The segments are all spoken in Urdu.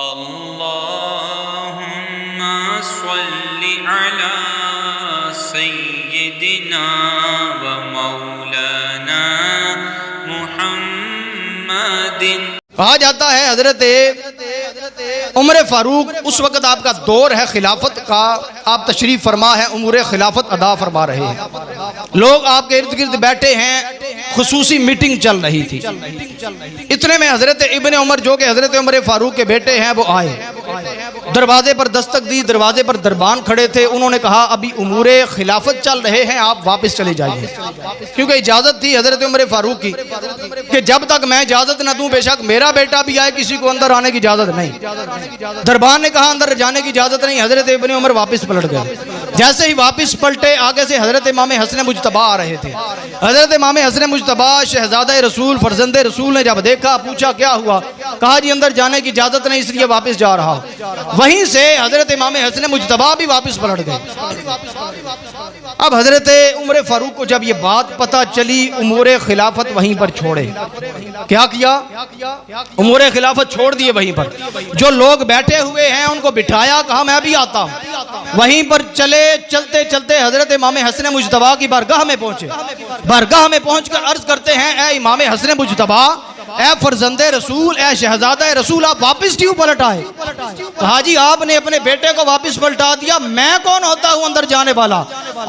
اللہم صلی علی سیدنا و مولانا محمد۔ کہا جاتا ہے حضرت عمر فاروق اس وقت آپ کا دور ہے خلافت کا، آپ تشریف فرما ہے، امور خلافت ادا فرما رہے ہیں، لوگ آپ کے ارد گرد بیٹھے ہیں، خصوصی میٹنگ چل رہی تھی۔ اتنے میں حضرت ابن عمر جو کہ حضرت عمر فاروق کے بیٹے ہیں وہ آئے، دروازے پر دستک دی، دروازے پر دربان کھڑے تھے، انہوں نے کہا ابھی امور خلافت چل رہے ہیں، آپ واپس چلے جائیے، کیونکہ اجازت تھی حضرت عمر فاروق کی کہ جب تک میں اجازت نہ دوں بے شک میرا بیٹا بھی آئے کسی کو اندر آنے کی اجازت نہیں۔ دربان نے کہا اندر جانے کی اجازت نہیں، حضرت ابن عمر واپس پلٹ گئے۔ جیسے ہی واپس پلٹے آگے سے حضرت امام حسن مجتبیٰ آ رہے تھے۔ حضرت امام حسن مجتبیٰ شہزادہ رسول فرزند رسول نے جب دیکھا، پوچھا کیا ہوا، کہا جی اندر جانے کی اجازت نہیں اس لیے واپس جا رہا ہوں۔ وہیں سے حضرت امام حسن مجتبیٰ بھی واپس پلٹ گئے۔ اب حضرت عمر فاروق کو جب یہ بات پتہ چلی، امور خلافت وہیں پر چھوڑے۔ کیا کیا؟ امور خلافت چھوڑ دیے وہیں پر، جو لوگ بیٹھے ہوئے ہیں ان کو بٹھایا، کہا میں بھی آتا ہوں۔ وہیں پر چلتے چلتے حضرت امام حسن مجتبیٰ کی بارگاہ میں پہنچے۔ بارگاہ میں پہنچ کر عرض کرتے ہیں اے امام حسن مجتبیٰ، اے فرزند رسول، اے شہزادہ رسول، آپ واپس کیوں پلٹ آئے؟ کہا جی آپ نے اپنے بیٹے کو واپس پلٹا دیا، میں کون ہوتا ہوں اندر جانے والا؟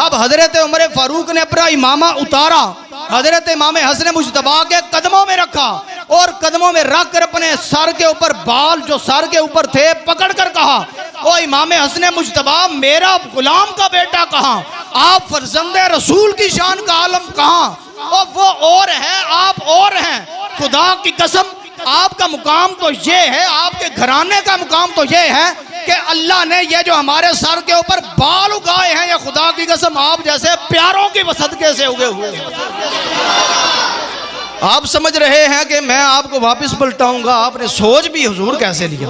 اب حضرت عمر فاروق نے اپنا امامہ اتارا، حضرت امام حسن مجتبیٰ کے قدموں میں رکھا اور قدموں میں رکھ کر اپنے سر کے اوپر بال جو سر کے اوپر تھے پکڑ کر کہا او امام حسن مجتبیٰ، میرا غلام کا بیٹا کہاں؟ آپ فرزند رسول کی شان کا عالم کہاں؟ وہ اور ہے، آپ اور ہیں، خدا کی قسم آپ کا مقام تو یہ ہے، آپ کے گھرانے کا مقام تو یہ ہے کہ اللہ نے یہ جو ہمارے سر کے اوپر بال اگائے ہیں، یہ خدا کی قسم آپ جیسے پیاروں کی صدقے سے اگے ہوئے ہیں۔ آپ سمجھ رہے ہیں کہ میں آپ کو واپس پلٹاؤں گا، آپ نے سوچ بھی حضور کیسے لیا؟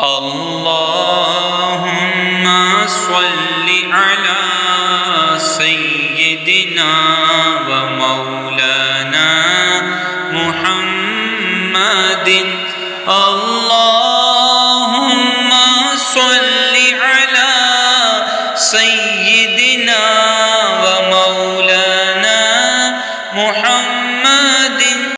اللہم صلی علی سیدنا